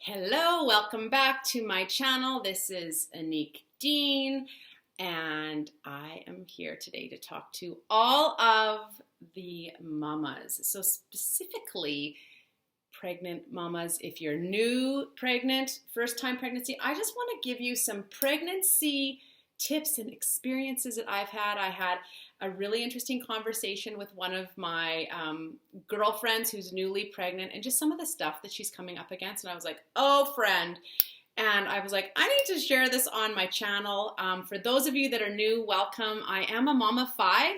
Hello, welcome back to my channel. This is Anique Dean, and I am here today to talk to all of the mamas. So specifically, pregnant mamas. If you're new pregnant, first time pregnancy, I just want to give you some pregnancy tips and experiences that I've had. I had a really interesting conversation with one of my girlfriends who's newly pregnant and just some of the stuff that she's coming up against. And I was like, oh, friend. And I was like, I need to share this on my channel. For those of you that are new, welcome. I am a mom of 5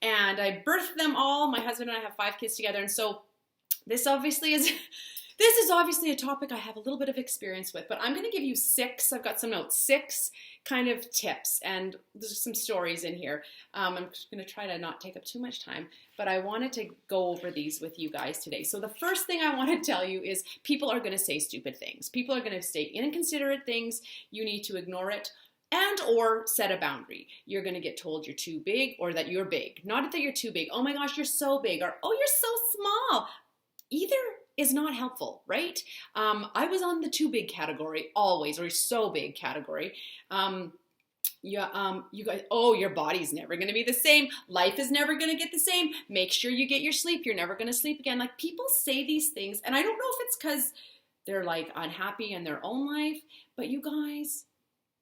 and I birthed them all. My husband and I have 5 kids together. And so this obviously is a topic I have a little bit of experience with, but I'm going to give you 6, I've got some notes, 6 kind of tips, and there's some stories in here. I'm just going to try to not take up too much time, but I wanted to go over these with you guys today. So the first thing I want to tell you is people are going to say stupid things. People are going to say inconsiderate things. You need to ignore it and or set a boundary. You're going to get told you're too big or that you're big. Not that you're too big. Oh my gosh, you're so big, or oh, you're so small. Either is not helpful, right? I was on the too big category always, or so big category. You guys, oh, your body's never going to be the same. Life is never going to get the same. Make sure you get your sleep. You're never going to sleep again. Like, people say these things, and I don't know if it's because they're like unhappy in their own life, but you guys,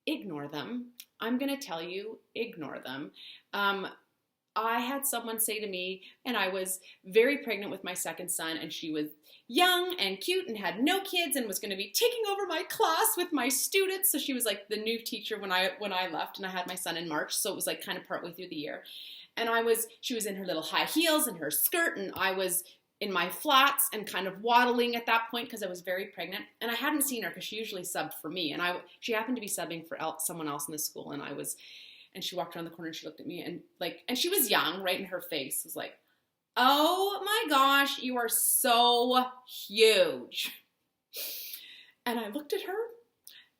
ignore them. I'm going to tell you, ignore them. I had someone say to me, and I was very pregnant with my second son, and she was young and cute and had no kids and was going to be taking over my class with my students. So she was like the new teacher when I left, and I had my son in March. So it was like kind of partway through the year. And she was in her little high heels and her skirt, and I was in my flats and kind of waddling at that point because I was very pregnant. And I hadn't seen her because she usually subbed for me. And she happened to be subbing for someone else in the school. And she walked around the corner and she looked at me and she was young, right? In her face was like, oh my gosh, you are so huge. And I looked at her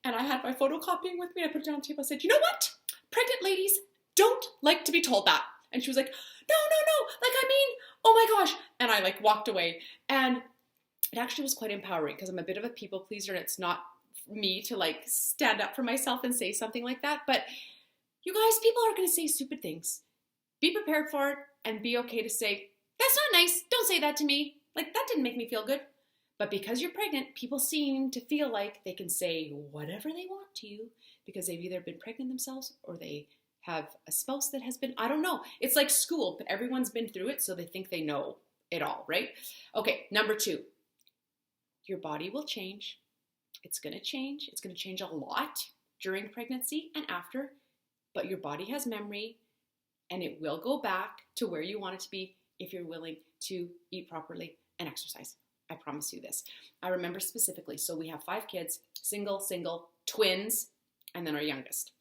and I had my photocopying with me. I put it down on the table. I said, you know what? Pregnant ladies don't like to be told that. And she was like, no. Like, I mean, oh my gosh. And I like walked away. And it actually was quite empowering because I'm a bit of a people pleaser and it's not me to like stand up for myself and say something like that. But you guys, people are going to say stupid things. Be prepared for it and be okay to say, that's not nice. Don't say that to me. Like, that didn't make me feel good. But because you're pregnant, people seem to feel like they can say whatever they want to you because they've either been pregnant themselves or they have a spouse that has been, I don't know. It's like school, but everyone's been through it, so they think they know it all, right? Okay, number 2. Your body will change. It's going to change. It's going to change a lot during pregnancy and after. But your body has memory, and it will go back to where you want it to be if you're willing to eat properly and exercise. I promise you this. I remember specifically, so we have 5 kids, single, twins, and then our youngest.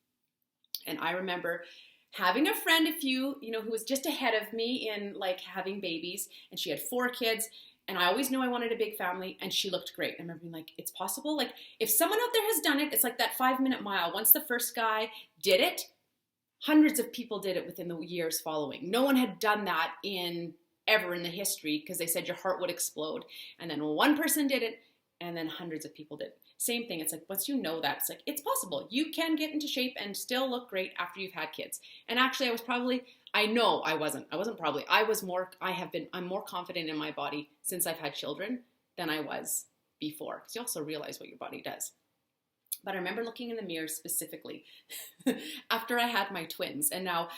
And I remember having a friend, who was just ahead of me in like having babies, and she had 4 kids, and I always knew I wanted a big family, and she looked great. I remember being like, it's possible. Like, if someone out there has done it, it's like that 5-minute mile. Once the first guy did it, hundreds of people did it within the years following. No one had done that ever in the history because they said your heart would explode. And then one person did it, and then hundreds of people did it. Same thing. It's like, once you know that, it's like, it's possible. You can get into shape and still look great after you've had kids. And actually, I'm more confident in my body since I've had children than I was before. Because you also realize what your body does. But I remember looking in the mirror specifically after I had my twins. And now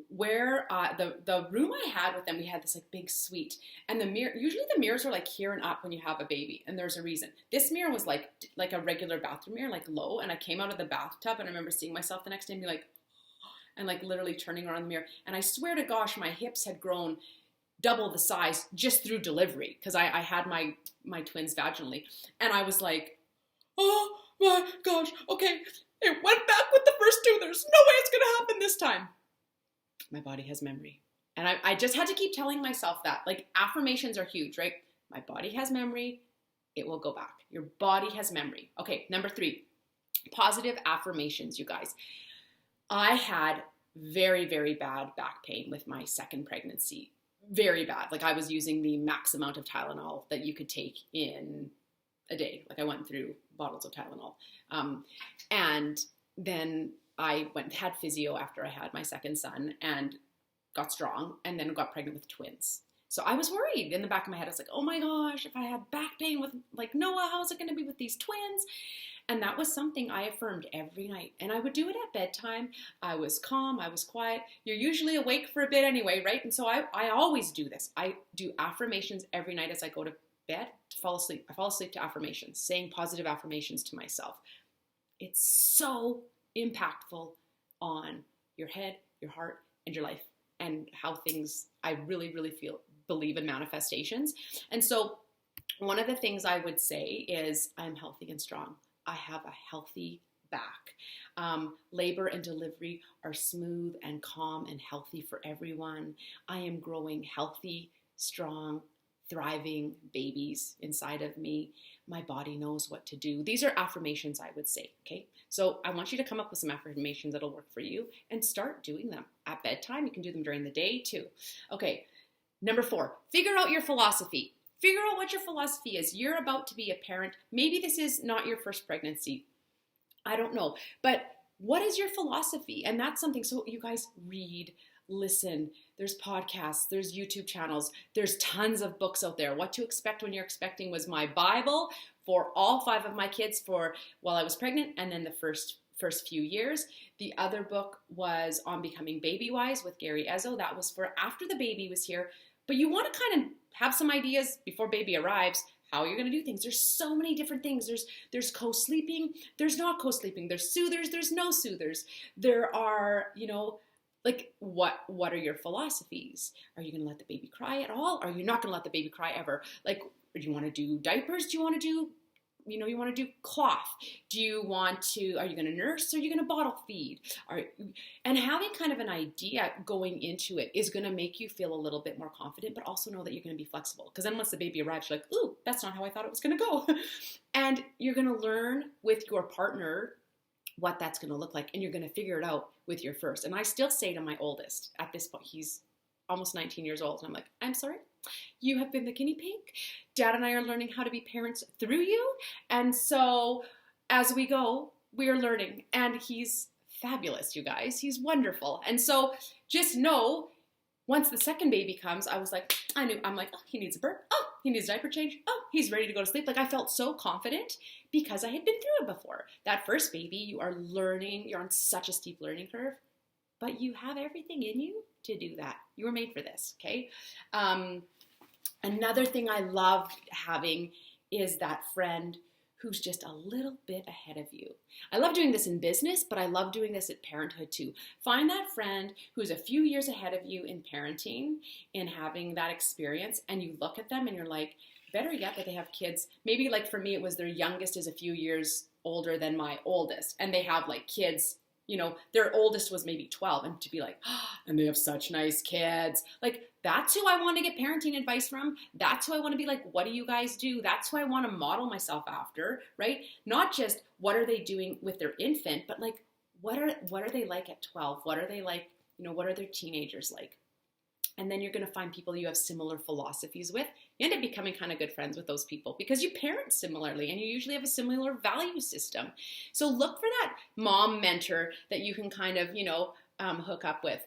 where the room I had with them, we had this like big suite. And usually the mirrors are like here and up when you have a baby. And there's a reason. This mirror was like a regular bathroom mirror, like low. And I came out of the bathtub and I remember seeing myself the next day and be like, and like literally turning around the mirror. And I swear to gosh, my hips had grown double the size just through delivery. Because I had my twins vaginally. And I was like, oh my gosh, okay, it went back with the first 2. There's no way it's going to happen this time. My body has memory. And I just had to keep telling myself that. Like, affirmations are huge, right? My body has memory. It will go back. Your body has memory. Okay, number 3, positive affirmations, you guys. I had very, very bad back pain with my second pregnancy. Very bad. Like, I was using the max amount of Tylenol that you could take in a day. Like I went through bottles of Tylenol. And then I had physio after I had my second son and got strong, and then got pregnant with twins. So I was worried in the back of my head. I was like, oh my gosh, if I had back pain with like Noah, how's it going to be with these twins? And that was something I affirmed every night. And I would do it at bedtime. I was calm. I was quiet. You're usually awake for a bit anyway, right? And so I always do this. I do affirmations every night as I go to bed to fall asleep. I fall asleep to affirmations, saying positive affirmations to myself. It's so impactful on your head, your heart, and your life, and how things, I really, really believe in manifestations. And so one of the things I would say is I'm healthy and strong. I have a healthy back. Labor and delivery are smooth and calm and healthy for everyone. I am growing healthy, strong, thriving babies inside of me. My body knows what to do. These are affirmations I would say, okay? So I want you to come up with some affirmations that'll work for you and start doing them at bedtime. You can do them during the day too. Okay, number 4, figure out your philosophy. Figure out what your philosophy is. You're about to be a parent. Maybe this is not your first pregnancy. I don't know. But what is your philosophy? And that's something, so you guys read, listen. There's podcasts, there's YouTube channels, there's tons of books out there. What to Expect When You're Expecting was my Bible for all 5 of my kids for while I was pregnant, and then the first few years. The other book was On Becoming Baby Wise with Gary Ezzo. That was for after the baby was here. But you want to kind of have some ideas before baby arrives, how you're going to do things. There's so many different things. There's co-sleeping. There's not co-sleeping. There's soothers. There's no soothers. There are, like what are your philosophies? Are you going to let the baby cry at all? Are you not going to let the baby cry ever? Like, do you want to do diapers? Do you want to do you want to do cloth? Are you going to nurse, or are you going to bottle feed? And having kind of an idea going into it is going to make you feel a little bit more confident, but also know that you're going to be flexible. Because then once the baby arrives, you're like, ooh, that's not how I thought it was going to go. And you're going to learn with your partner what that's going to look like, and you're going to figure it out with your first. And I still say to my oldest, at this point, he's almost 19 years old, and I'm like, I'm sorry, you have been the guinea pig. Dad and I are learning how to be parents through you. And so as we go, we are learning. And he's fabulous, you guys. He's wonderful. And so just know, once the second baby comes, I was like, I'm like, oh, he needs a burp. Oh, he needs a diaper change. Oh, he's ready to go to sleep. Like I felt so confident because I had been through it before. That first baby, you are learning. You're on such a steep learning curve, but you have everything in you to do that. You were made for this, okay? Another thing I love having is that friend who's just a little bit ahead of you. I love doing this in business, but I love doing this at parenthood too. Find that friend who's a few years ahead of you in parenting, in having that experience, and you look at them and you're like, better yet that they have kids. Maybe like for me, it was their youngest is a few years older than my oldest, and they have like kids. Their oldest was maybe 12, and to be like, oh, and they have such nice kids. Like, that's who I want to get parenting advice from. That's who I want to be like, what do you guys do? That's who I want to model myself after, right? Not just what are they doing with their infant, but like, what are they like at 12? What are they like, what are their teenagers like? And then you're going to find people you have similar philosophies with. You end up becoming kind of good friends with those people because you parent similarly and you usually have a similar value system. So look for that mom mentor that you can kind of, hook up with.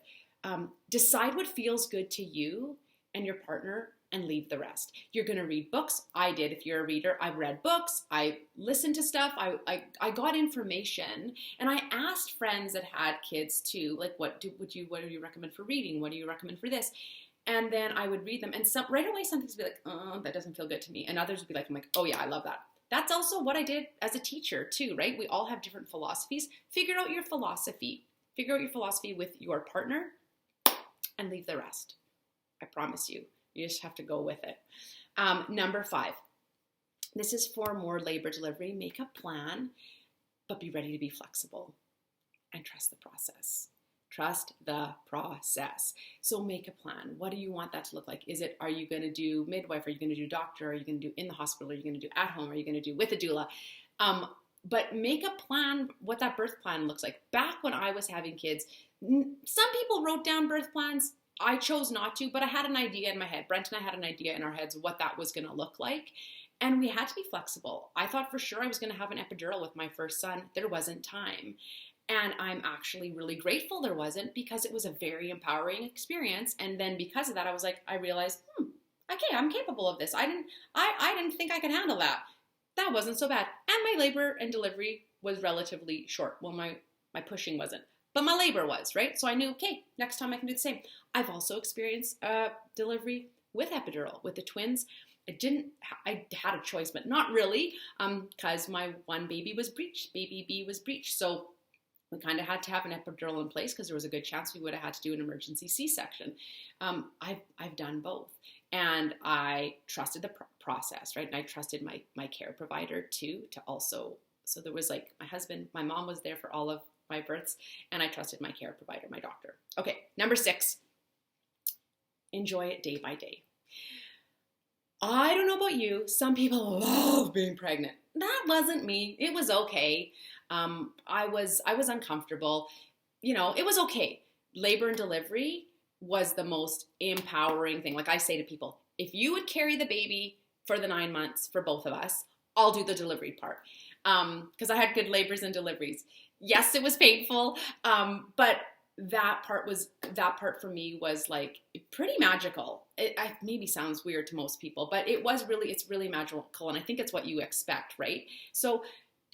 Decide what feels good to you and your partner and leave the rest. You're going to read books. I did. If you're a reader, I read books. I listened to stuff. I got information, and I asked friends that had kids too, like, what do you recommend for reading? What do you recommend for this? And then I would read them, and right away some things would be like, oh, that doesn't feel good to me. And others would be like, I'm like, oh yeah, I love that. That's also what I did as a teacher too, right? We all have different philosophies. Figure out your philosophy. Figure out your philosophy with your partner and leave the rest. I promise you. You just have to go with it. Number 5, this is for more labor delivery. Make a plan, but be ready to be flexible and trust the process. Trust the process. So make a plan. What do you want that to look like? Are you going to do midwife? Are you going to do doctor? Are you going to do in the hospital? Are you going to do at home? Are you going to do with a doula? But make a plan, what that birth plan looks like. Back when I was having kids, some people wrote down birth plans. I chose not to, but I had an idea in my head. Brent and I had an idea in our heads what that was going to look like. And we had to be flexible. I thought for sure I was going to have an epidural with my first son. There wasn't time. And I'm actually really grateful there wasn't, because it was a very empowering experience. And then because of that, I realized, okay, I'm capable of this. I didn't think I could handle that. That wasn't so bad. And my labor and delivery was relatively short. Well, my pushing wasn't, but my labor was, right? So I knew, okay, next time I can do the same. I've also experienced delivery with epidural, with the twins. I had a choice, but not really, because my one baby was breech, baby B was breech. So we kind of had to have an epidural in place because there was a good chance we would have had to do an emergency C-section. I've done both, and I trusted the process, right? And I trusted my care provider too, to also. So there was like my husband, my mom was there for all of my births, and I trusted my care provider, my doctor. Okay, number 6, enjoy it day by day. I don't know about you. Some people love being pregnant. That wasn't me. It was okay. I was uncomfortable. It was okay. Labor and delivery was the most empowering thing. Like I say to people, if you would carry the baby for the 9 months for both of us, I'll do the delivery part. Because I had good labors and deliveries. Yes, it was painful. But that part for me was like pretty magical. It maybe sounds weird to most people, but it's really magical. And I think it's what you expect, right? So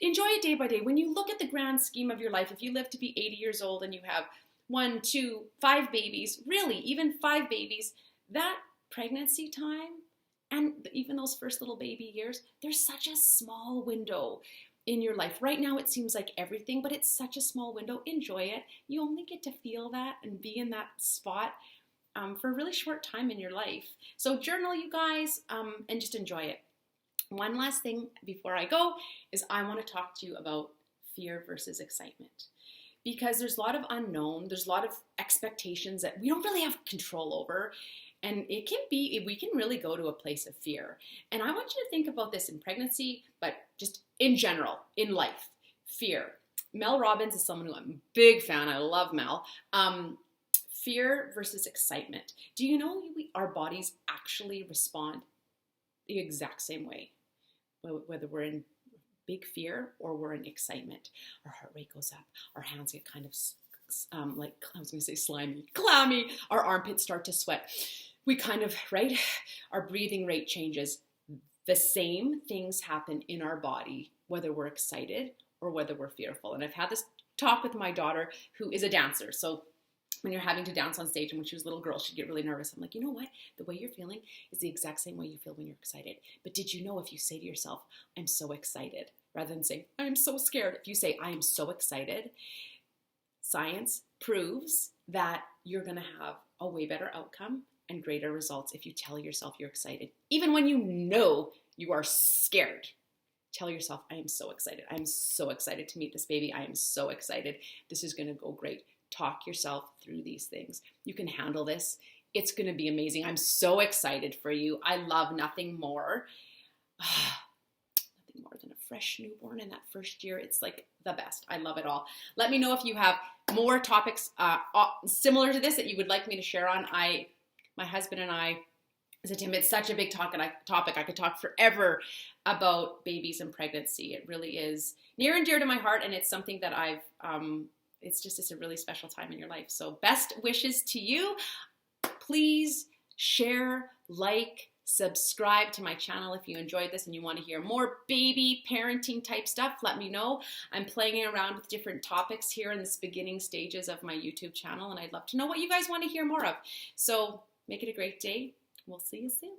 enjoy it day by day. When you look at the grand scheme of your life, if you live to be 80 years old and you have 1, 2, 5 babies, really even 5 babies, that pregnancy time and even those first little baby years, there's such a small window in your life. Right now it seems like everything, but it's such a small window. Enjoy it. You only get to feel that and be in that spot for a really short time in your life. So journal, you guys, and just enjoy it. One last thing before I go is I want to talk to you about fear versus excitement. Because there's a lot of unknown, there's a lot of expectations that we don't really have control over. And we can really go to a place of fear. And I want you to think about this in pregnancy, but just in general, in life, fear. Mel Robbins is someone who I'm a big fan. I love Mel. Fear versus excitement. Do you know our bodies actually respond the exact same way? Whether we're in big fear or we're in excitement. Our heart rate goes up. Our hands get kind of like, I was going to say slimy, clammy. Our armpits start to sweat. We kind of, right? Our breathing rate changes. The same things happen in our body, whether we're excited or whether we're fearful. And I've had this talk with my daughter, who is a dancer. So when you're having to dance on stage, and when she was a little girl, she'd get really nervous. I'm like, you know what? The way you're feeling is the exact same way you feel when you're excited. But did you know if you say to yourself, I'm so excited, rather than saying, I'm so scared, if you say, I am so excited, science proves that you're going to have a way better outcome and greater results if you tell yourself you're excited. Even when you know you are scared, tell yourself, I am so excited. I'm so excited to meet this baby. I am so excited. This is going to go great. Talk yourself through these things. You can handle this. It's going to be amazing. I'm so excited for you. I love nothing more. Nothing more than a fresh newborn in that first year. It's like the best. I love it all. Let me know if you have more topics similar to this that you would like me to share on. My husband and I, Tim, it's such a big topic. I could talk forever about babies and pregnancy. It really is near and dear to my heart, and it's something that it's a really special time in your life. So best wishes to you. Please share, like, subscribe to my channel if you enjoyed this and you want to hear more baby parenting type stuff. Let me know. I'm playing around with different topics here in this beginning stages of my YouTube channel, and I'd love to know what you guys want to hear more of. So make it a great day. We'll see you soon.